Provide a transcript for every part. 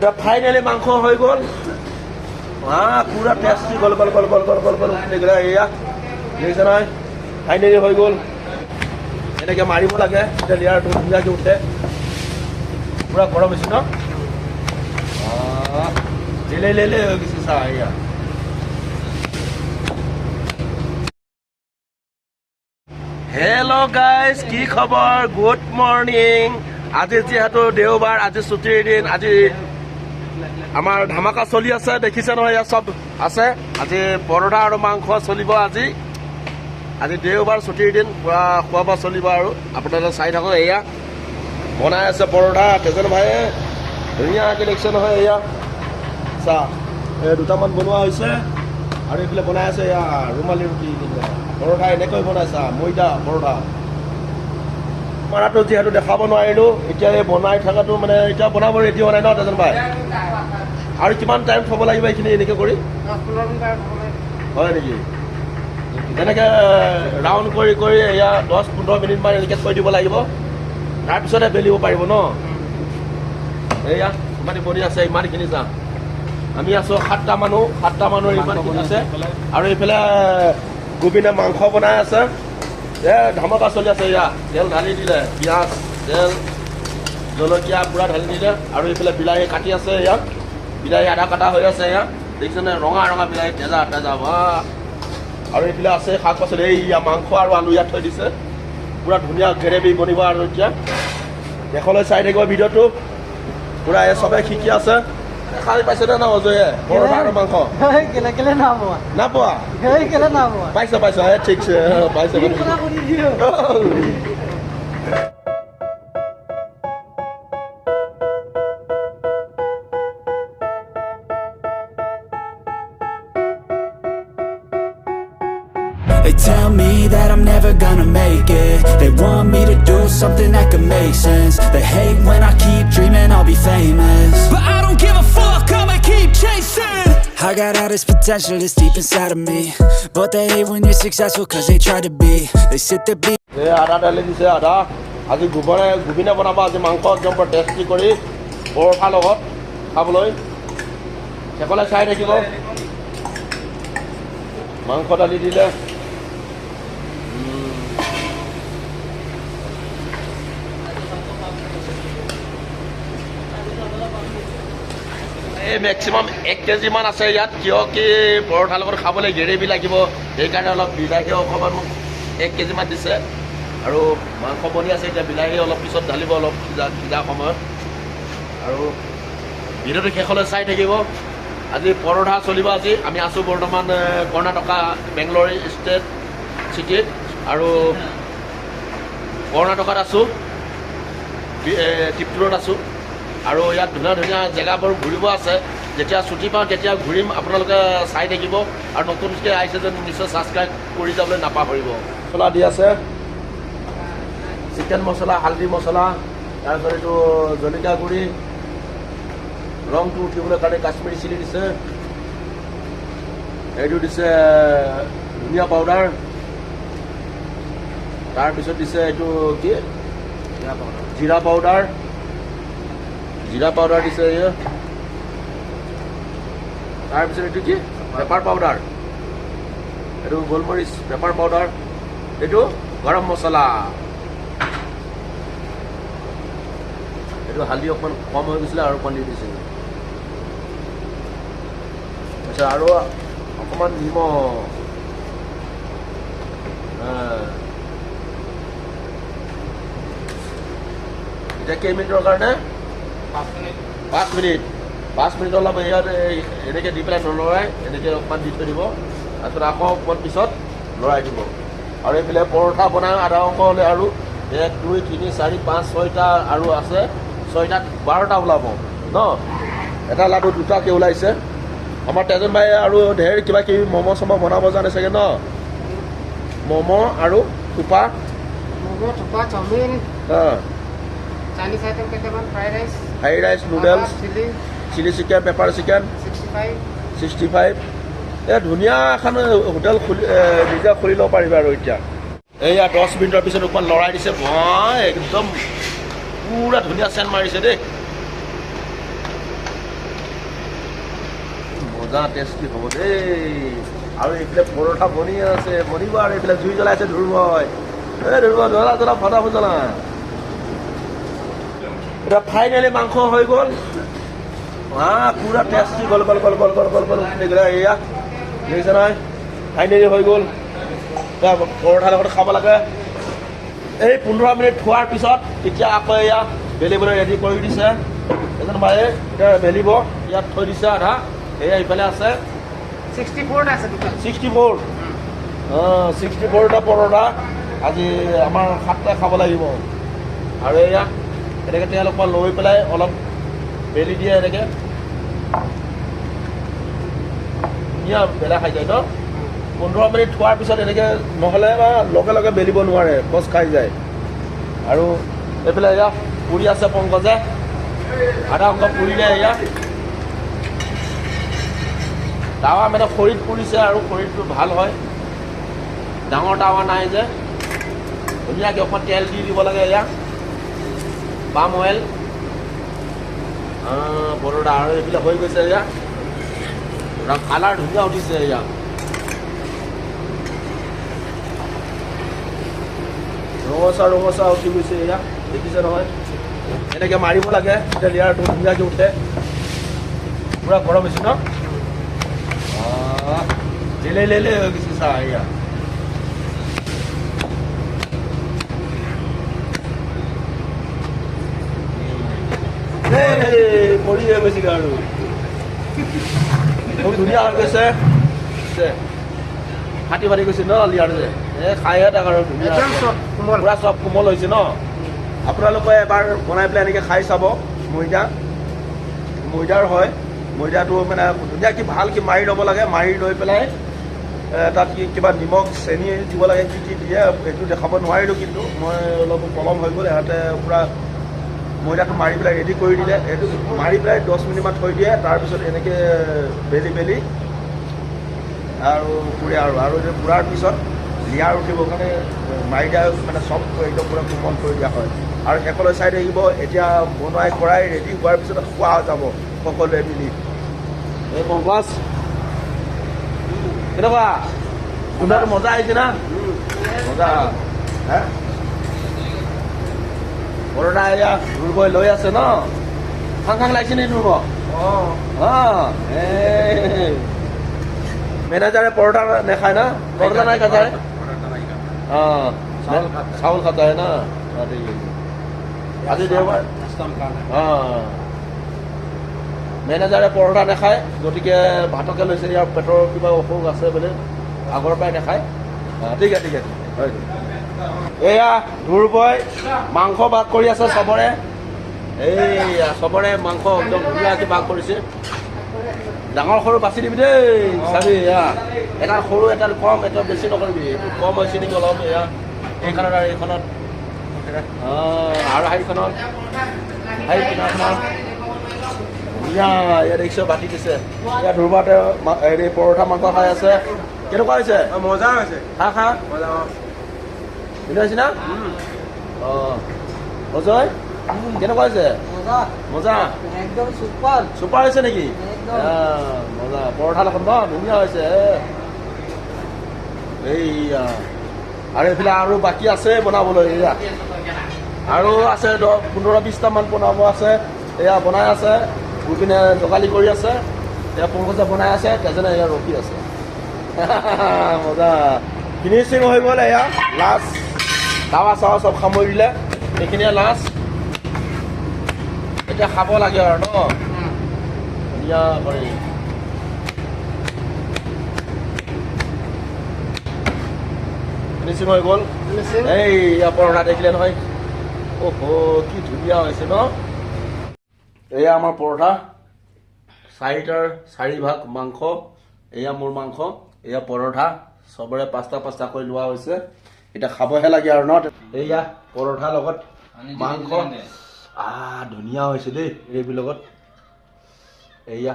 Finally মাংস হৈ গ'ল পুৰা টেষ্টি গ'ল এয়া দেখিছে নহয় ফাইনেলি হৈ গ'ল এনেকৈ মাৰিব লাগে তেতিয়া লেয়াৰটো ধুনীয়াকৈ উঠে পুৰা গৰম হৈছে ন লেলে হৈ গৈছে চাহ এয়া হেল্ল' গাইজ কি খবৰ গুড মৰ্ণিং আজি যিহেতু দেওবাৰ আজি ছুটিৰ দিন আজি আমাৰ ধামাকা চলি আছে দেখিছে নহয় ইয়াত চব আছে আজি পৰঠা আৰু মাংস চলিব আজি দেওবাৰ ছুটিৰ দিন পুৰা খোৱা বোৱা চলিব আৰু আপোনালোকে চাই থাকক এয়া বনাই আছে পৰঠা তেজেন ভাইয়ে ধুনীয়াকৈ দেখিছে নহয় এয়া চাহ দুটামান বনোৱা হৈছে আৰু এইফালে বনাই আছে এয়া ৰুমালী ৰুটি পৰঠা এনেকৈ বনাইছা ময়দা পৰঠা মাৰাটো যিহেতু দেখাব নোৱাৰিলোঁ এতিয়া এই বনাই থকাটো মানে এতিয়া বনাব ৰেডি হোৱা নাই ন তেজন ভাই আৰু কিমান টাইম থ'ব লাগিব এইখিনি এনেকৈ কৰি হয় নেকি এনেকৈ ৰাউণ্ড কৰি কৰি এয়া 10-15 মিনিটমান এনেকৈ থৈ দিব লাগিব তাৰপিছতহে বেলিব পাৰিব ন এয়া ইমান বনি আছে ইমানখিনি যাম আমি আছোঁ 7টা মানুহৰ ইমানখিনি আছে আৰু এইফালে গোবিনে মাংস বনাই আছে ধামাকা চলি আছে এয়া তেল ঢালি দিলে পিঁয়াজ তেল জলকীয়া পুৰা ঢালি দিলে আৰু এইফালে বিলাহী কাটি আছে ইয়াত বিলাহী আধা কাটা হৈ আছে এয়া দেখিছেনে ৰঙা বিলাহী তেজা আৰু এইফালে আছে শাক পাচলি এইয়া মাংস আৰু আলু ইয়াত থৈ দিছে পুৰা ধুনীয়া গ্ৰেভি বনিব আৰু এতিয়া শেষলৈ চাই থাকিব ভিডিঅ'টো পুৰা এই চবে শিকি আছে খাই পাইছে নে না অজয়ে পৰঠা আৰু মাংস নাপোৱা পাইছে ঠিকছে পাইছে They tell me that I'm never gonna make it. They want me to do something that could make sense. They hate when I keep dreaming I'll be famous, but I don't give a fuck, I'ma keep chasing. I got all this potential that's deep inside of me, but they hate when you're successful cause they try to be. They sit there be আদা ঢালি দিছে আদা আজি গোবিনে বনাব আজি মাংস একদম বৰ টেষ্টি কৰি পৰঠাৰ লগত খাবলৈ সেইফালে চাই থাকিব মাংস ঢালি দিলে মেক্সিমাম 1 কেজিমান আছে ইয়াত কিয় কি পৰঠাৰ লগত খাবলৈ গ্ৰেভি লাগিব সেইকাৰণে অলপ বিলাহী অকণমান 1 কেজিমান দিছে আৰু মাংস বনি আছে এতিয়া বিলাহী অলপ পিছত ঢালিব অলপ সিজা সময়ত আৰু ভিডিঅ'টো শেষলৈ চাই থাকিব আজি পৰঠা চলিব আজি আমি আছোঁ বৰ্তমান কৰ্ণাটকা বেংগলোৰ ষ্টেট চিটিত আৰু কৰ্ণাটকাত আছোঁ টিপ্পুৰত আছোঁ আৰু ইয়াত ধুনীয়া জেগাবোৰ ঘূৰিব আছে যেতিয়া ছুটি পাওঁ তেতিয়া ঘূৰিম আপোনালোকে চাই থাকিব আৰু নতুনকৈ আহিছে যেন নিশ্চয় ছাবস্ক্ৰাইব কৰি যাবলৈ নাপাহৰিব মছলা দি আছে চিকেন মছলা হালধি মছলা তাৰপিছত এইটো জলকীয়া গুড়ি ৰংটো উঠিবলৈ কাৰণে কাশ্মীৰী চিলি দিছে এইটো দিছে ধনিয়া পাউডাৰ তাৰপিছত দিছে এইটো কি জিৰা পাউডাৰ দিছে তাৰপিছত এইটো কি পেপাৰ পাউডাৰ এইটো গোলমৰিচ পেপাৰ পাউডাৰ এইটো গৰম মছলা এইটো হালধি অকণমান কম হৈ গৈছিলে আৰু অকণমান দি দিছিলোঁ তাৰপিছত আৰু অকণমান নিমখ এতিয়া কেইমিনিটৰ কাৰণে 5 মিনিট অলপ ইয়াত এনেকৈ দি পেলাই নলৰাই এনেকৈ অকণমান দি থৈ দিব তাৰপিছত আকৌ অকণমান পিছত লৰাই দিব আৰু এইফালে পৰঠা বনাই আধা অংশ হ'লে আৰু 1 2 3 4 5 6টা আৰু আছে 6টাত 12টা ওলাব ন এটা লাডু 2টাকৈ ওলাইছে আমাৰ তেজন ভাই আৰু ঢেৰ কিবা কিবি ম'ম' চম' বনাব জানে চাগে ন ম'ম' আৰু থোপা চাওমিন Chinese item কেইটামান fried rice noodles chilli chicken pepper chicken 65 ধুনীয়া এখন হোটেল নিজে খুলি ল'ব পাৰিবা আৰু এতিয়া এইয়া 10 মিনিটৰ পিছত অকণমান লৰাই দিছে একদম পুৰা ধুনীয়া চেণ্ট মাৰিছে দেই মজা টেষ্টি হ'ব দেই আৰু এইফালে পৰঠা বনি আছে বনিব আৰু এইফালে জুই জ্বলাইছে ধ্ৰুৱই এই ধ্ৰুৱ জ্বলা জ্বলা ফটাফট জ্বলা এটা ফাইনেলি মাংস হৈ গ'ল পুৰা টেষ্টি গ'ল গ'ল গ'ল গ'ল গ'ল গ'ল গ'ল এয়া দেখিছে নহয় ফাইনেলি হৈ গ'ল পৰঠাৰ লগত খাব লাগে এই 15 মিনিট থোৱাৰ পিছত এতিয়া আকৌ এয়া বেলিবলৈ ৰেডি কৰি দিছে এজন ভাইয়ে এতিয়া বেলিব ইয়াত থৈ দিছে আধা এয়া ইফালে আছে 64 আছে দোকান 64 64টা পৰঠা আজি আমাৰ 7টা খাব লাগিব আৰু এয়া এনেকৈ তেল অকণমান লৈ পেলাই অলপ বেলি দিয়ে এনেকৈ ধুনীয়া বেলা খাই যায় ন 15 মিনিট থোৱাৰ পিছত এনেকৈ নহ'লে বা লগে লগে বেলিব নোৱাৰে কচ খাই যায় আৰু এইফালে এয়া পুৰি আছে পংকজে আধা অংক পুৰিলে এয়া টাৱা মানে খৰিত পুৰিছে আৰু খৰিটো ভাল হয় ডাঙৰ টাৱা নাই যে ধুনীয়াকৈ অকণমান তেল দি দিব লাগে এয়া পাম অইল পৰঠা আৰু এইবিলাক হৈ গৈছে এয়া কালাৰ ধুনীয়া উঠিছে এয়া ৰঙচা উঠি গৈছে এয়া দেখিছে নহয় এনেকৈ মাৰিব লাগে তেতিয়া লেয়াৰটো ধুনীয়াকৈ উঠে পূৰা গৰম হৈছে ন লেলে হৈ গৈছে চাহ এয়া পৰিয়ে গৈছেগৈ আৰু খুব ধুনীয়া হৈ গৈছে ফাটি ফাটি গৈছে ন লিয়াৰ যে খাইহে তাক আৰু ধুনীয়া পূৰা চব কোমল হৈছে ন আপোনালোকে এবাৰ বনাই পেলাই এনেকৈ খাই চাব ময়দাৰ হয় ময়দাটো মানে ধুনীয়াকৈ ভালকৈ মাৰি ল'ব লাগে মাৰি লৈ পেলাই তাত কিবা নিমখ চেনি দিব লাগে কি কি দিয়ে এইটো দেখাব নোৱাৰিলোঁ কিন্তু মই অলপ পলম হৈ গ'ল ইহঁতে পূৰা ময়দাটো মাৰি পেলাই ৰেডি কৰি দিলে এইটো মাৰি পেলাই 10 মিনিটমান থৈ দিয়ে তাৰপিছত এনেকৈ বেলি আৰু পুৰে আৰু এইটো পুৰাৰ পিছত লেয়াৰ উঠিবৰ কাৰণে মাৰি দিয়া মানে চব একদম পূৰা কোমল কৰি দিয়া হয় আৰু শেষলৈ চাই থাকিব এতিয়া বনাই কৰাই ৰেডি হোৱাৰ পিছত খোৱা যাব সকলোৱে মিলি এই পংকজ কেনেকুৱা গোন্ধাটো মজা আহিছে না মজা হে পৰঠা এয়া ধ্ৰুৱই লৈ আছে ন খাং লাগিছে নি ধ্ৰুৱ মেনেজাৰে পৰঠা নেখায় না পৰঠা নাই খায় চাউল खाता है ना আজি দেওবাৰ মেনেজাৰে পৰঠা নাখায় গতিকে ভাতকে লৈছে ইয়াৰ পেটৰ কিবা অসুখ আছে বোলে আগৰ পৰাই নাখায় ঠিক আছে হয় এয়া ধ্ৰুৱই মাংস ভাগ কৰি আছে চবৰে এইয়া চবৰে মাংস একদম ধুনীয়াকৈ ভাগ কৰিছে ডাঙৰ সৰু বাছি দিবি দেই চাবি এয়া এটা সৰু এটা কম এটা বেছি নকৰিবি এইটো কম হৈছে নেকি অলপ এয়া এইখনত আৰু এইখনত আৰু হাইখনত ধুনীয়া ইয়াত দেখিছ বাতি দিছে ইয়াত ধ্ৰুৱতে হেৰি পৰঠা মাংস খাই আছে কেনেকুৱা হৈছে মজা হৈছে খা ধুনীয়া হৈছে না অজয় কেনেকুৱা হৈছে মজা একদম সুপাৰ হৈছে নেকি মজা পৰঠা লগত ন ধুনীয়া হৈছে এইয়া আৰু এইফালে আৰু বাকী আছে বনাবলৈ এয়া আৰু আছে 15-20টামান বনাব আছে এয়া বনাই আছে পিনে জোগালি কৰি আছে এয়া পংকজে বনাই আছে তেজনে এয়া ৰখি আছে মজা ফিনিচিং হৈ গ'ল এয়া লাষ্ট টাৱা চাৱা চব সামৰি দিলে এইখিনিয়ে লাষ্ট এতিয়া খাব লাগে আৰু ন ধুনীয়া কৰি ফিনিচিং হৈ গ'ল এই পৰঠা দেখিলে নহয় কি ধুনীয়া হৈছে ন এয়া আমাৰ পৰঠা 4টাৰ 4 ভাগ মাংস এয়া মোৰ মাংস এয়া পৰঠা চবৰে 5টা কৰি লোৱা হৈছে এটা খাবহে লাগে আৰু ন এয়া পৰঠা লগত মাংস ধুনীয়া হৈছে দেই গ্ৰেভিৰ লগত এয়া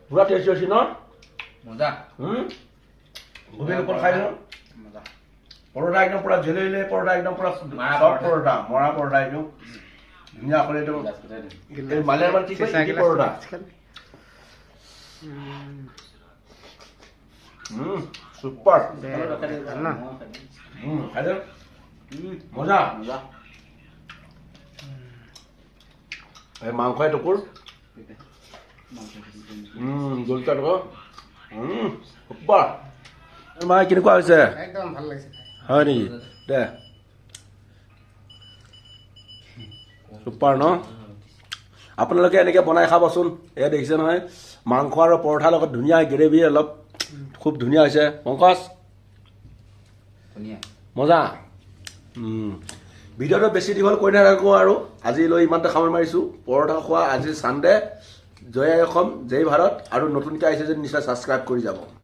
পুৰা টেষ্টি হৈছে ন মজা গোবিন্দ অকণ খাই দিওঁ পৰঠা একদম পুৰা জেলেলে পৰঠা একদম পুৰা চফ্ট পৰঠা মৰা পৰঠা একদম ধুনীয়া কৰে একদম এই মালিয়ামান ঠিক আছে পৰোটা সুপাৰ খাইলে মজা এই মাংস এটুকুৰ জলটা টুকুৰ সুপাৰ মাই কেনেকুৱা হৈছে একদম ভাল লাগিছে হয় নেকি দে সুপাৰ ন আপোনালোকে এনেকৈ বনাই খাবচোন এয়া দেখিছে নহয় মাংস আৰু পৰঠাৰ লগত ধুনীয়া গ্ৰেভি অলপ খুব ধুনীয়া হৈছে পংকজ মজা ভিডিঅ'টো বেছি দীঘল কৰি নাথাকোঁ আৰু আজিলৈ ইমানতে সামৰি মাৰিছোঁ পৰঠা খোৱা আজি ছানডে জয় অসম জয় ভাৰত আৰু নতুনকৈ আহিছে যদি নিশ্চয় ছাবস্ক্ৰাইব কৰি যাব